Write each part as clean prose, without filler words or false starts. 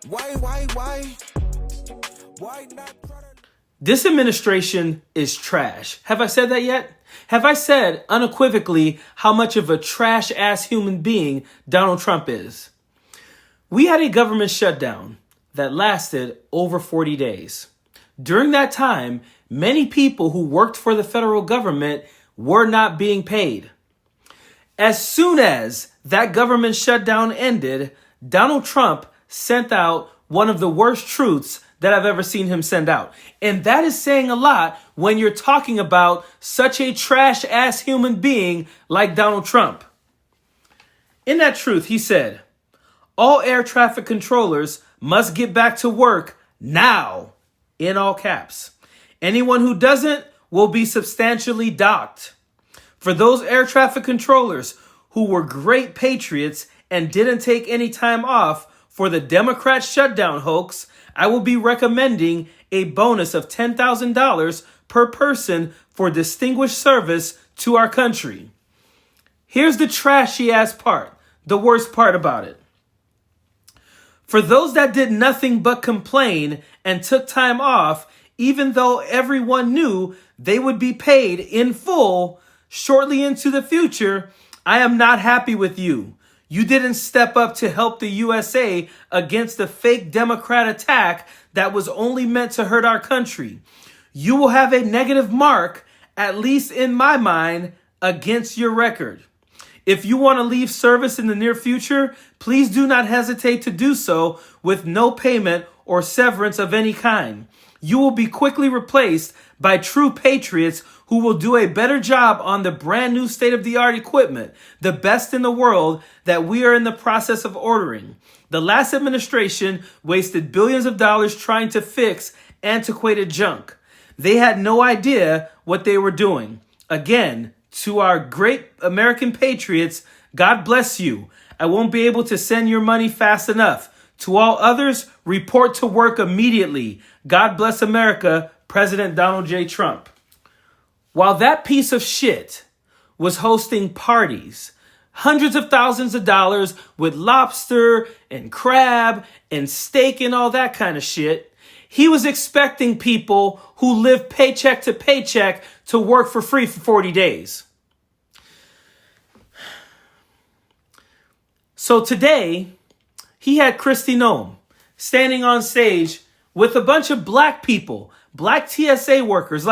Why not? This administration is trash. Have I said that yet? Have I said unequivocally how much of a trash-ass human being Donald Trump is? We had a government shutdown that lasted over 40 days. During that time, many people who worked for the federal government were not being paid. As soon as that government shutdown ended, Donald Trump sent out one of the worst truths that I've ever seen him send out. And that is saying a lot when you're talking about such a trash-ass human being like Donald Trump. In that truth, he said, all air traffic controllers must get back to work now, in all caps. Anyone who doesn't will be substantially docked. For those air traffic controllers who were great patriots and didn't take any time off for the Democrat shutdown hoax, I will be recommending a bonus of $10,000 per person for distinguished service to our country. Here's the trashy ass part, the worst part about it. For those that did nothing but complain and took time off, even though everyone knew they would be paid in full shortly into the future, I am not happy with you. You didn't step up to help the USA against the fake Democrat attack that was only meant to hurt our country. You will have a negative mark, at least in my mind, against your record. If you want to leave service in the near future, please do not hesitate to do so with no payment or severance of any kind. You will be quickly replaced by true patriots who will do a better job on the brand new state-of-the-art equipment, the best in the world that we are in the process of ordering. The last administration wasted billions of dollars trying to fix antiquated junk. They had no idea what they were doing. Again, to our great American patriots, God bless you. I won't be able to send your money fast enough. To all others, report to work immediately. God bless America, President Donald J. Trump. While that piece of shit was hosting parties, hundreds of thousands of dollars with lobster and crab and steak and all that kind of shit, he was expecting people who live paycheck to paycheck to work for free for 40 days. So today, he had Noem standing on stage with a bunch of black people, black TSA workers,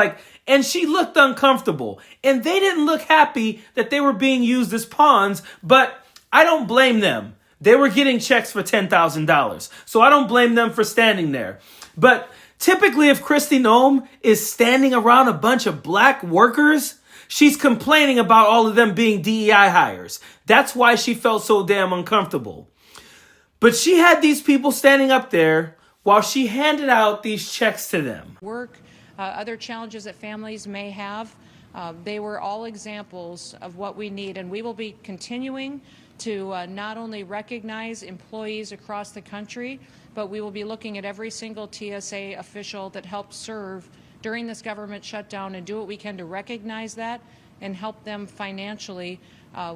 and she looked uncomfortable. And they didn't look happy that they were being used as pawns, but I don't blame them. They were getting checks for $10,000. So I don't blame them for standing there. But typically, if Noem is standing around a bunch of black workers, she's complaining about all of them being DEI hires. That's why she felt so damn uncomfortable. But she had these people standing up there while she handed out these checks to them. Work, other challenges that families may have, they were all examples of what we need. And we will be continuing to not only recognize employees across the country, but we will be looking at every single TSA official that helped serve during this government shutdown and do what we can to recognize that and help them financially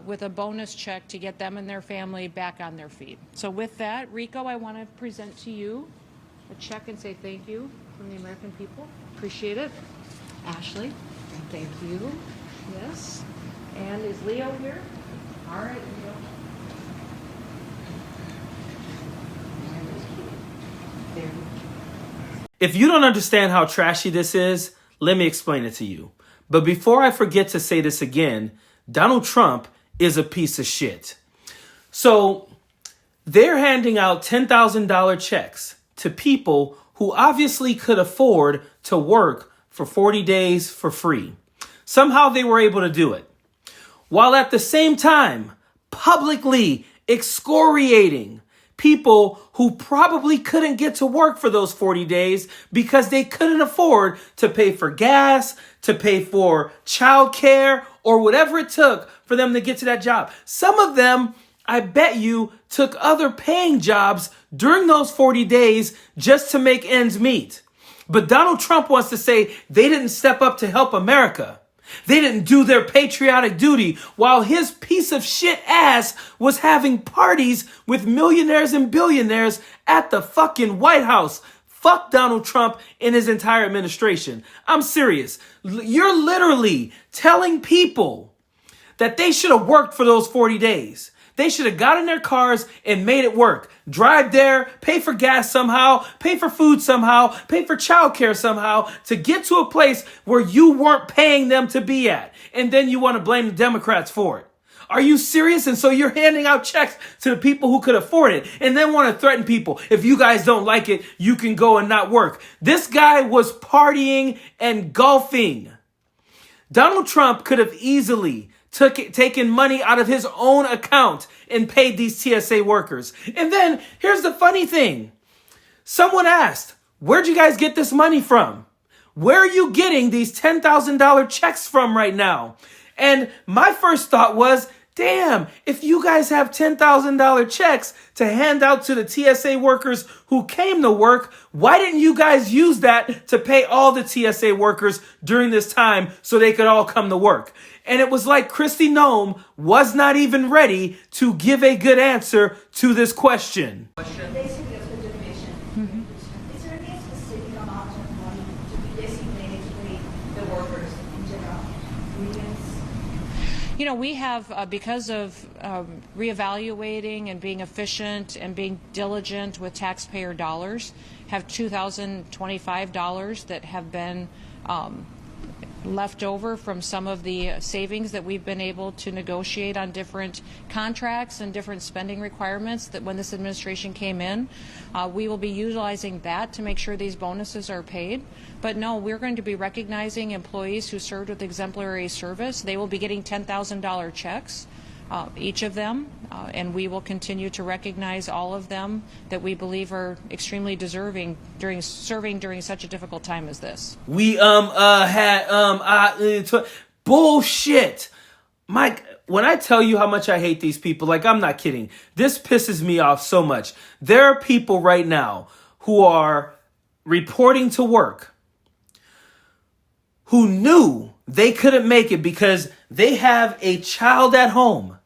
with a bonus check to get them and their family back on their feet. So with that, Rico, I want to present to you a check and say thank you from the American people. Appreciate it. Ashley, thank you. Yes. And is Leo here? All right, Leo. There you go. If you don't understand how trashy this is, let me explain it to you. But before I forget to say this again, Donald Trump is a piece of shit. So they're handing out $10,000 checks to people who obviously could afford to work for 40 days for free. Somehow they were able to do it, while at the same time publicly excoriating people who probably couldn't get to work for those 40 days because they couldn't afford to pay for gas, to pay for childcare, or whatever it took for them to get to that job. Some of them, I bet you, took other paying jobs during those 40 days just to make ends meet. But Donald Trump wants to say they didn't step up to help America. They didn't do their patriotic duty while his piece of shit ass was having parties with millionaires and billionaires at the fucking White House. Fuck Donald Trump and his entire administration. I'm serious. You're literally telling people that they should have worked for those 40 days. They should have got in their cars and made it work. Drive there, pay for gas somehow, pay for food somehow, pay for childcare somehow to get to a place where you weren't paying them to be at. And then you want to blame the Democrats for it. Are you serious? And so you're handing out checks to the people who could afford it and then want to threaten people. If you guys don't like it, you can go and not work. This guy was partying and golfing. Donald Trump could have easily taken money out of his own account and paid these TSA workers. And then here's the funny thing. Someone asked, where'd you guys get this money from? Where are you getting these $10,000 checks from right now? And my first thought was, damn, if you guys have $10,000 checks to hand out to the TSA workers who came to work, why didn't you guys use that to pay all the TSA workers during this time so they could all come to work? And it was like Kristi Noem was not even ready to give a good answer to this question. Basically, it's the donation. Is there any specific amount of money to be designated to pay the workers in general? You know, we have, because of reevaluating and being efficient and being diligent with taxpayer dollars, have $2,025 that have been left over from some of the savings that we've been able to negotiate on different contracts and different spending requirements that when this administration came in. We will be utilizing that to make sure these bonuses are paid. But no, we're going to be recognizing employees who served with exemplary service. They will be getting $10,000 checks, each of them, and we will continue to recognize all of them that we believe are extremely deserving during serving during such a difficult time as this. We bullshit. Mike, when I tell you how much I hate these people, like, I'm not kidding. This pisses me off so much. There are people right now who are reporting to work who knew they couldn't make it because they have a child at home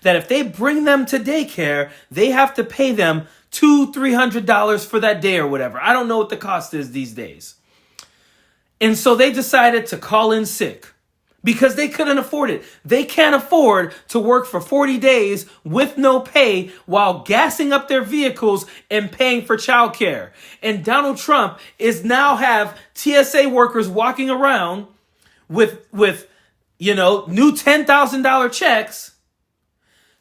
that if they bring them to daycare, they have to pay them $200-300 for that day or whatever. I don't know what the cost is these days. And so they decided to call in sick because they couldn't afford it. They can't afford to work for 40 days with no pay while gassing up their vehicles and paying for childcare. And Donald Trump is now have TSA workers walking around with new $10,000 checks,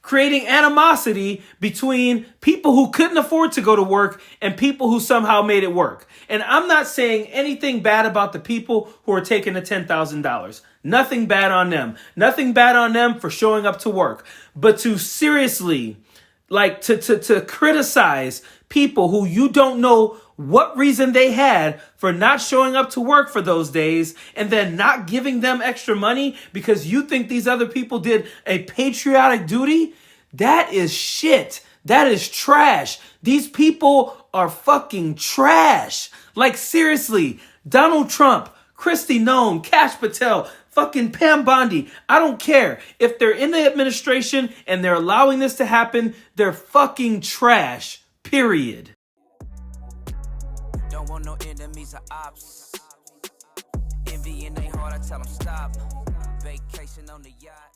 creating animosity between people who couldn't afford to go to work and people who somehow made it work. And I'm not saying anything bad about the people who are taking the $10,000. Nothing bad on them. Nothing bad on them for showing up to work. But to seriously, to criticize people who you don't know what reason they had for not showing up to work for those days and then not giving them extra money because you think these other people did a patriotic duty, that is shit. That is trash. These people are fucking trash. Like, seriously, Donald Trump, Kristi Noem, Kash Patel, fucking Pam Bondi. I don't care. If they're in the administration and they're allowing this to happen, they're fucking trash. Period. Don't want no enemies or ops. Envy in their heart, I tell them stop. Vacation on the yacht.